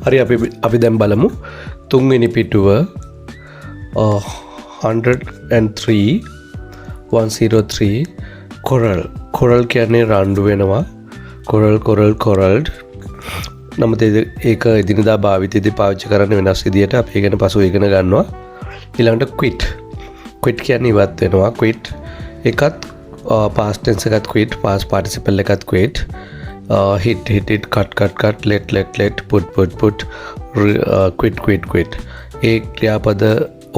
හරි අපි දැන් බලමු තුන්වෙනි පිටුව 103 කොරල් කියන්නේ රණ්ඩු වෙනවා. කොරල්ඩ් නමුත් ඒක එදිනදා භාවිතයේදී පාවිච්චි කරන්න වෙනස් විදියට අපි ඉගෙන පසු ඉගෙන ගන්නවා. ඊළඟට quit කියන්නේ ඉවත් වෙනවා. quit එකත් past tense එකත් quit, past participle එකත් quit, hit cut let put quit ඒ ක්‍රියාපද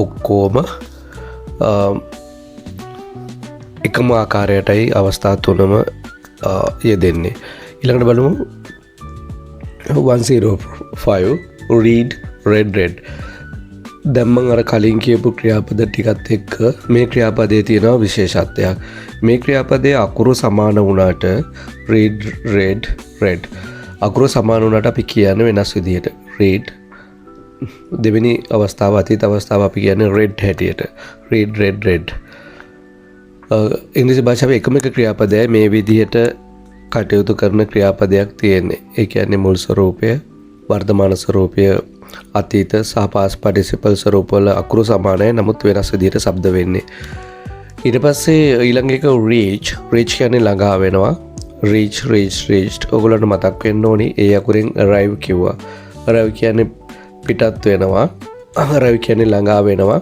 ඔක්කොම එකම ආකාරයටයි අවස්ථා තුනම යෙදෙන්නේ. ඊළඟට බලමු 105 read. දැන් මම අර කලින් කියපු ක්‍රියාපද ටිකත් එක්ක මේ ක්‍රියාපදයේ තියෙන විශේෂත්වයක්. මේ ක්‍රියාපදයේ අකුරු සමාන වුණාට read අකුරු සමාන වුණාට අපි කියන්නේ වෙනස් විදිහට. read දෙවෙනි අවස්ථාව අතීත අවස්ථාව අපි කියන්නේ read හැටියට. read ඉංග්‍රීසි භාෂාවේ එකම එක ක්‍රියාපදයයි මේ විදිහට කටයුතු කරන ක්‍රියාපදයක් තියෙන්නේ. ඒ කියන්නේ මුල් ස්වරූපය, වර්තමාන ස්වරූපය, අතීත සහ past participle ස්වරූපවල අකුරු සමානයි, නමුත් වෙනස් විදිහට શબ્ද වෙන්නේ. ඊට පස්සේ ඊළඟ එක reach කියන්නේ ළඟා වෙනවා. reached ඔයගොල්ලන්ට මතක් වෙන්න ඕනි ඒ අකුරෙන් arrive කිව්වා. arrive කියන්නේ පිටත් වෙනවා. arrive කියන්නේ ළඟා වෙනවා.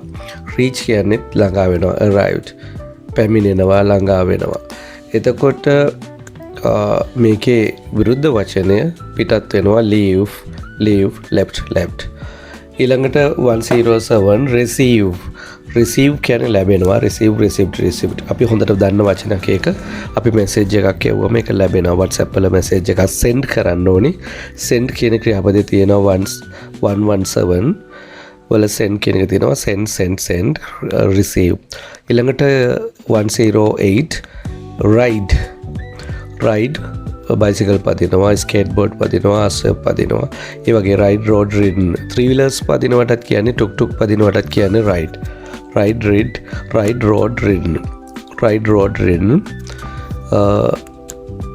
reach කියන්නේ ළඟා වෙනවා. arrived පැමිණෙනවා, ළඟා වෙනවා. එතකොට මේකේ විරුද්ධ වචනය පිටත් වෙනවා. leave left. ඊළඟට 107 receive කියන්නේ ලැබෙනවා. received අපි හොඳට දන්න වචනයක් ඒක. අපි මැසේජ් එකක් එවුවම ඒක ලැබෙනවා. WhatsApp වල මැසේජ් එකක් send කරන්න ඕනි. send කියන ක්‍රියාපදේ තියෙනවා 117 වල send කියන එක තියෙනවා. send receive. ඊළඟට 108 ride බයිසිකල් පදිනවා, ස්කේට්බෝඩ් පදිනවා, අස්වැප් පදිනවා. ඒ වගේ ride road ridden three wheelers පදිනවටත් කියන්නේ ටුක් පදිනවටත් කියන්නේ ride road ridden.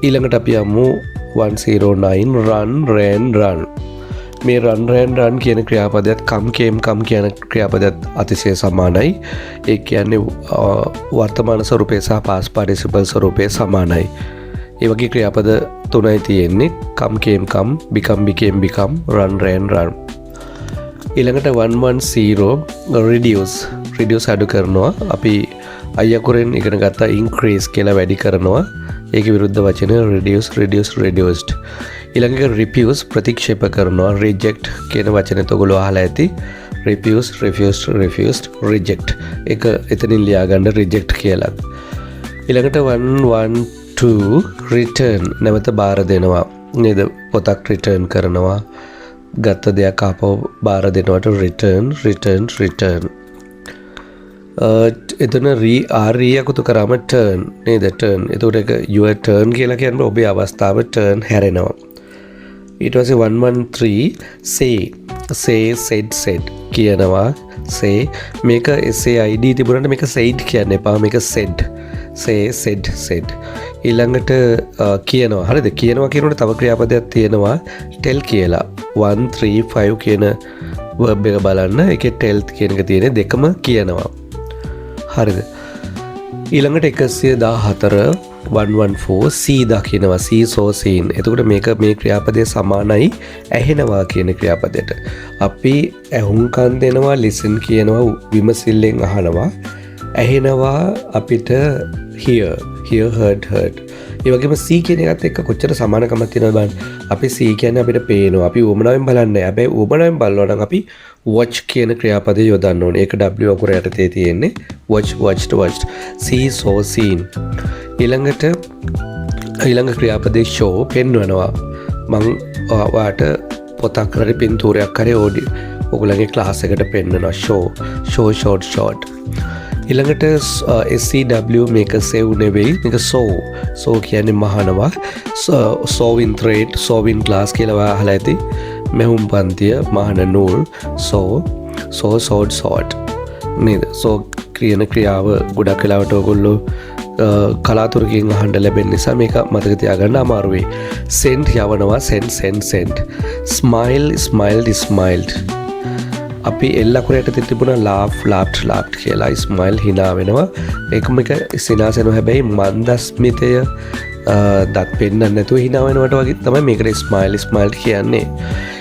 ඊළඟට අපි යමු 109 run මේ run කියන ක්‍රියාපදයට come කියන ක්‍රියාපදයට අතිශය සමානයි. ඒ කියන්නේ වර්තමාන ස්වරූපය සහ past participle ස්වරූපය සමානයි. ඒ වගේ ක්‍රියාපද තුනයි තියෙන්නේ. come became run ඊළඟට 110 reduce අඩු කරනවා. අපි අයකුරෙන් ඉගෙන ගත්තා increase කියලා වැඩි කරනවා. ඒකේ විරුද්ධ වචනය reduced. ඊළඟට refuse ප්‍රතික්ෂේප කරනවා. reject කියන වචනයත් ඔයගොල්ලෝ අහලා ඇති. refused reject ඒක එතනින් ලියා ගන්න reject කියලා. ඊළඟට 112 return නැවත බාර දෙනවා නේද? පොතක් return කරනවා, ගත්ත දෙයක් ආපහු බාර දෙනවට return. එතන re අකුතු කරාම turn නේද? turn. එතකොට ඒක your turn කියලා කියන්නේ ඔබේ අවස්ථාව turn හැරෙනවා. ඊට පස්සේ 113 said කියනවා. say මේක said තිබුණාට මේක said කියන්න එපා. මේක said ඊළඟට කියනවා. හරිද? කියනවා කියනකොට තව ක්‍රියාපදයක් තියෙනවා tell කියලා. 135 කියන verb එක බලන්න. ඒකේ tell කියන එක තියෙන්නේ දෙකම කියනවා. හරිද? ඊළඟට 114 114 see දකිනවා. see saw seen. එතකොට මේ ක්‍රියාපදයේ සමානයි ඇහෙනවා කියන ක්‍රියාපදයට. අපි ඇහුම්කන් දෙනවා listen කියනවා, විමසිල්ලෙන් අහනවා. ඇහෙනවා අපිට hear heard. ඒ වගේම see කියන එකත් එක්ක කොච්චර සමානකමක් තියෙනවද බලන්න. අපි see කියන්නේ අපිට පේනවා. අපි උවමනාවෙන් බලන්නේ. හැබැයි උවමනාවෙන් බලනවා නම් අපි watch කියන ක්‍රියාපදේ යොදන්න ඕනේ. ඒක W අකුර යටතේ තියෙන්නේ. watched see saw seen. ඊළඟ ක්‍රියාපදේ show පෙන්වනවා. මං ඔයාට පොතක් හරි පින්තූරයක් හරි ඔයගොල්ලන්ගේ ක්ලාස් එකට පෙන්වනවා. show short. ඊළඟට SCW මේක save නෙවෙයි, මේක sow කියන්නේ මහනවා. sewing thread, sewing class කියලා අහලා ඇති. මෙහුම් පන්තිය, මහන නූල්, sewed nේද? so කියන ක්‍රියාව ගොඩක් වෙලාවට ඔයගොල්ලෝ කලාතුරකින් අහන්න ලැබෙන නිසා මේක මතක තියාගන්න අමාරුයි. send යවනවා send. smiled. අපි එල් අකුර යටතේ තිබුණා laughed කියලා. smile hina වෙනවා. ඒකම එක සිනාසෙනවා. හැබැයි මන්දස්මිතය දත් පෙන්නන්න නැතුව hina වෙනවට වගේ තමයි මේකට smile කියන්නේ.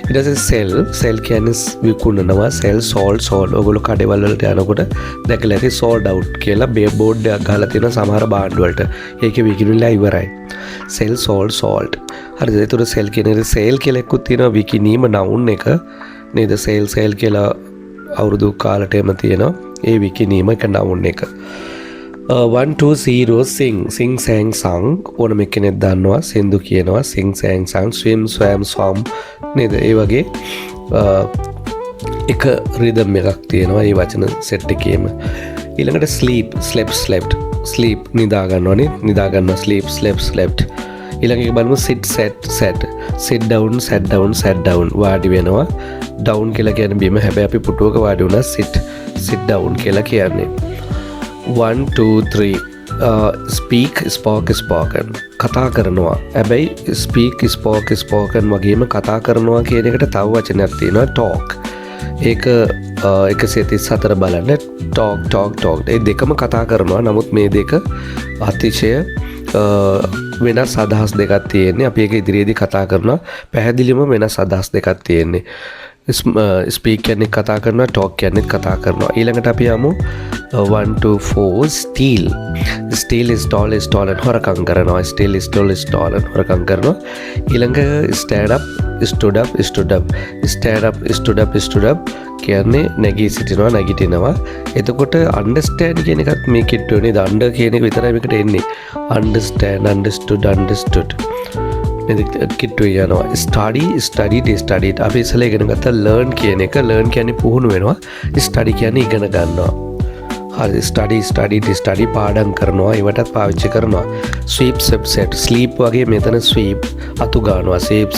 ඊට පස්සේ sell කියන්නේ විකුණනවා. sell sold. ඔයගොල්ලෝ කඩේවල වලට යනකොට දැකලා ඇති sold out කියලා බෝඩ් එකක් ගහලා තියෙන සමහර බාණ්ඩ වලට. ඒකේ විකිණිලා ඉවරයි. sell sold. හරිද? ඒතර sell කියන එක sale කියලා එකකුත් තියෙනවා විකිණීම noun එක. නේද? sale කියලා අවුරුදු කාලට එම තියෙනවා. ඒ විකිණීම එක noun එක. 1 2 0 sing sang ඕනම කෙනෙක් දන්නවා සින්දු කියනවා sing sang swim swam swam නේද? ඒ වගේ එක රිද්ම් එකක් තියෙනවා මේ වචන සෙට් එකේම. ඊළඟට sleep නිදා ගන්නවනේ. නිදා ගන්නවා slept. ඊළඟට බලමු sit down වාඩි වෙනවා. down කියලා කියන්නේ බිම. හැබැයි අපි පුටුවක වාඩි වුණා sit down කියලා කියන්නේ. 1 2 3 spoken කතා කරනවා. හැබැයි spoken වගේම කතා කරනවා කියන එකට තව වචනයක් තියෙනවා talk. ඒක 134 බලන්න talk. ඒ දෙකම කතා කරනවා. නමුත් මේ දෙක අතිශය වෙනස් අදහස් දෙකක් තියෙන්නේ. අපි ඒක ඉදිරියේදී කතා කරනවා. පැහැදිලිවම වෙනස් අදහස් දෙකක් තියෙන්නේ. ස්පීක් කියන්නේ කතා කරනවා, ටෝක් කියන්නේ කතා කරනවා. ඊළඟට අපි යමු 1 2 4 steal is stolen හොරකම් කරනවා. steal is stolen හොරකම් කරනවා. ඊළඟ stand up කියන්නේ නැගී සිටිනවා, නැගිටිනවා. එතකොට understand කියන එකත් මේ කිට්ටුවනේ. under කියන එක විතරයි මේකට එන්නේ. understand understood කිට්ටුව යනවා. studied අපි ඉස්සෙල්ලා ඉගෙන ගත්තා learn කියන එක. learn කියන්නේ පුහුණු වෙනවා. study කියන්නේ ඉගෙන ගන්නවා. හරි. study පාඩම් කරනවා. ඒවටත් පාවිච්චි කරනවා. sleep වගේ මෙතන sweep අතු ගන්නවා. sweep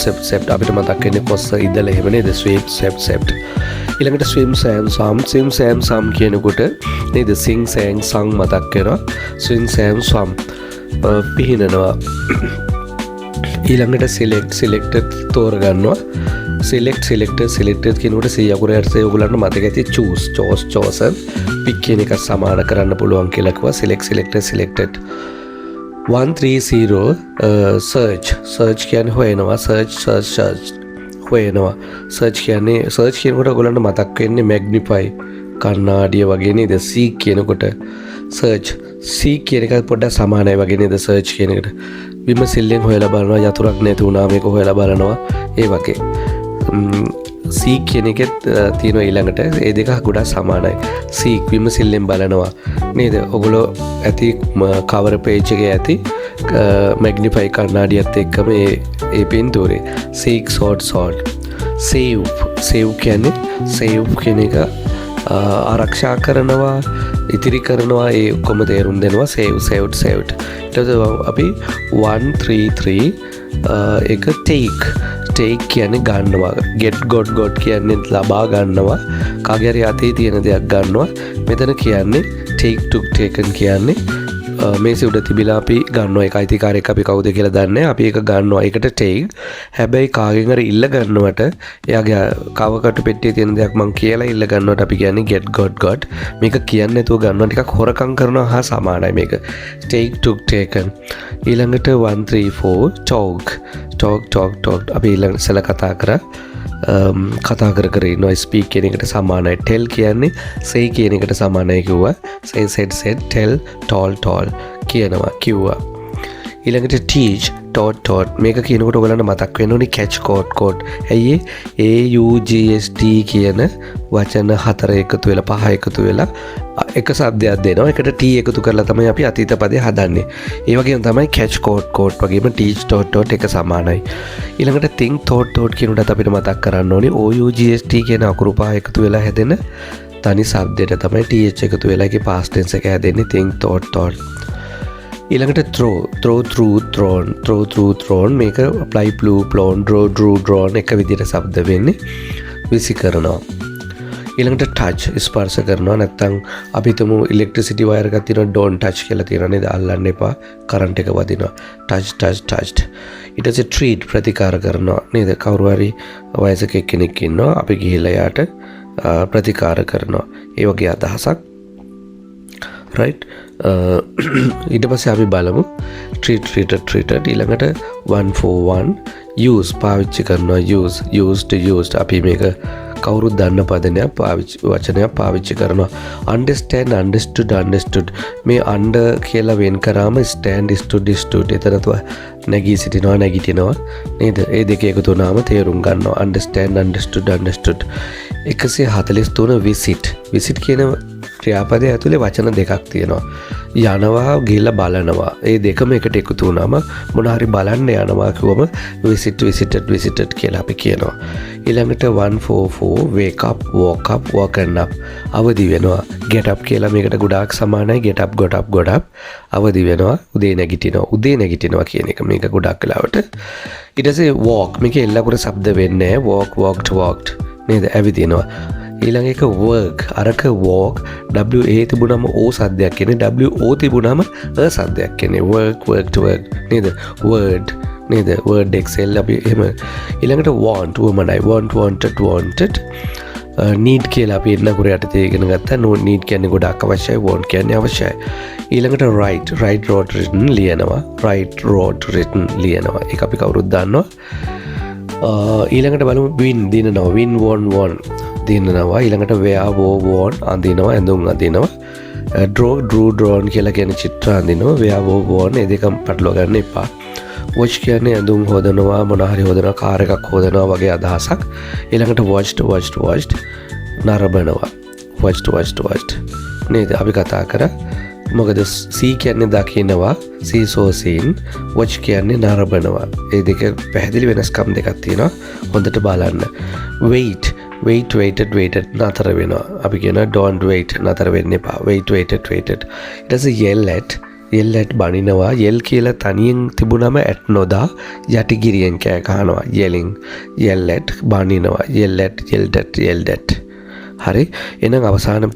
අපිට මතක් වෙන්නේ කොස්ස ඉදලා එහෙම නේද? sweep ඊළඟට swim sam කියනකොට නේද? sing sang මතක් වෙනවා. swim sam පිහිනනවා. ඊළඟට selected තෝරගන්නවා. selected කියනකොට C අකුර යටතේ ඔයගොල්ලන්ට මතක ඇති chosen pick කියන එක සමාන කරන්න පුළුවන් කියලා කිව්වා. selected 130 search කියන්නේ හොයනවා. search හොයනවා. search කියනකොට ඔයගොල්ලන්ට මතක් වෙන්නේ magnify කණ්ණාඩිය වගේ නේද? seek කියනකොට seek කියන එක පොඩ්ඩක් සමානයි වගේ නේද? search කියන එකට විමසිල්ලෙන් හොයලා බලනවා. යතුරක් නැති වුණා මේක හොයලා බලනවා. ඒ වගේ seek කියන එකෙත් තියෙනවා ඊළඟට. ඒ දෙක ගොඩක් සමානයි. seek විමසිල්ලෙන් බලනවා නේද? ඔගොල්ලෝ ඇති cover page එකේ ඇති magnify කණ්ණාඩියත් එක්කම ඒ පින්තූරේ seek sort save කියන එක ආරක්ෂා කරනවා, ඉතිරි කරනවා. ඒ ඔක්කොම තේරුම් දෙනවා. saved ඊට අපි 133 එක take කියන්නේ ගන්නවා. got කියන්නේ ලබා ගන්නවා. කාගේ හරි අතේ තියෙන දෙයක් ගන්නවා. මෙතන කියන්නේ taken කියන්නේ මේසෙ උඩ තිබිලා අපි ගන්නවා. ඒක අයිතිකාරයෙක් අපි කවුද කියලා දන්නේ. අපි ඒක ගන්නවා. ඒකට take. හැබැයි කාගෙන් හරි ඉල්ල ගන්නවට එයාගේ කවකට පෙට්ටියේ තියෙන දෙයක් මං කියලා ඉල්ල ගන්නවට අපි කියන්නේ got. මේක කියන්නේ නැතුව ගන්නවා. ටිකක් හොරකම් කරනවා හා සමානයි මේක. taken. ඊළඟට 134 talk. අපි ඊළඟ ඉස්සෙල්ලා කතා කර ඉන්නවා. speak කියන එකට සමානයි. tell කියන්නේ say කියන එකට සමානයි කිව්වා. say said tell told කියනවා කිව්වා. ඊළඟට teach taught මේක කියනකොට ඔයගලන්ට මතක් වෙන්න ඕනේ catch caught. ඇයි AUGST කියන වචන 4 එකතු වෙලා 5 එකතු වෙලා එක શબ્දයක් දෙනවා. එකට T එකතු කරලා තමයි අපි අතීත පදේ හදන්නේ. ඒ වගේම තමයි catch caught වගේම teach taught එක සමානයි. ඊළඟට think thought කියනකොටත් අපිට මතක් කරන්න ඕනේ OUGST කියන අකුරු 5 එකතු වෙලා හැදෙන තනි શબ્දයට තමයි TH එකතු වෙලා ඒකේ past tense එක හැදෙන්නේ. think thought. ඊළඟට throw thrown මේක apply blew blown draw drew drawn එක විදිහට શબ્ද වෙන්නේ. විසි කරනවා. ඊළඟට ටච් ස්පර්ශ කරනවා නැත්නම් අපි තුමු ඉලෙක්ට්‍රිසිටි වයර් එකක් තියෙනවා ඩෝන්ට් ටච් කියලා තියෙනවා නේද අල්ලන්න එපා කරන්ට් එක වදිනවා ටච්ඩ් ඊට පස්සේ ට්‍රීට් ප්‍රතිකාර කරනවා නේද කවුරු හරි වයසක කෙනෙක් ඉන්නවා අපි ගිහිල්ලා යාට ප්‍රතිකාර කරනවා ඒ වගේ අදහසක් right ඊට පස්සේ අපි බලමු treated ඊළඟට 141 use පාවිච්චි කරනවා used අපි මේක කවුරුත් දන්න පදනයක් වචනයක් පාවිච්චි කරනවා understand understood මේ under කියලා වෙන් කරාම stand stood එතනතුව නැගී සිටිනවා නැගිටිනවා නේද ඒ දෙක එකතු වුණාම තේරුම් ගන්නවා understand understood 143 visit කියන ක්‍රියාපදය ඇතුලේ වචන දෙකක් තියෙනවා යනවා ගිහිල්ලා බලනවා ඒ දෙකම එකට එකතු වුණාම මොන හරි බලන්න යනවා කිව්වම visited කියලා අපි කියනවා ඊළඟට 144 wake up woken up අවදි වෙනවා get up කියලා මේකට ගොඩාක් සමානයි get up got up අවදි වෙනවා උදේ නැගිටිනවා කියන එක මේක ගොඩාක් වෙලාවට ඊට පස්සේ walk මේකේ එල්ලකුර શબ્ද වෙන්නේ walked නේද ඇවිදිනවා ඊළඟ එක work අරක walk WA තිබුණාම O සද්දයක් කියන්නේ WO තිබුණාම අ සද්දයක් කියන්නේ worked නේද word නේද word excel අපි එහෙම ඊළඟට want වමනයි wanted need කියලා අපි එන්න කුර යටතේ ඉගෙන ගත්තා no need කියන්නේ ගොඩක් අවශ්‍යයි want කියන්නේ අවශ්‍යයි ඊළඟට write wrote written ලියනවා ඒක අපි කවුරුත් දන්නවා ඊළඟට බලමු win දිනනවා win won දිනනවා ඊළඟට wear worn අඳිනවා ඇඳුම් අඳිනවා drew drawn කියලා කියන චිත්‍ර අඳිනවා wear worn ඒ දෙකම පටලවා ගන්න එපා watch කියන්නේ ඇඳුම් හොදනවා මොන හරි හොදනවා කාර් එකක් හොදනවා වගේ අදහසක් ඊළඟට watched නරඹනවා watched නේද අපි කතා කරා මොකද see කියන්නේ දකිනවා see so seen watch කියන්නේ නරඹනවා ඒ දෙක පැහැදිලි වෙනස්කම් දෙකක් තියෙනවා හොඳට බලන්න waited නතර වෙනවා අපි කියන don't wait නතර වෙන්න එපා waited ඊට පස්සේ yell at බනිනවා yell කියලා තනියෙන් තිබුණම at නොදා යටිගිරියෙන් කෑ ගහනවා yell at බනිනවා yelled at හරි එහෙනම් අවසාන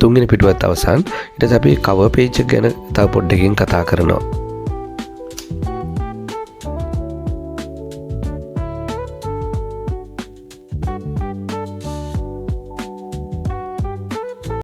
තුන්වෙනි පිටුවත් අවසන් ඊට පස්සේ අපි cover page එක ගැන තව පොඩ්ඩකින් කතා කරනවා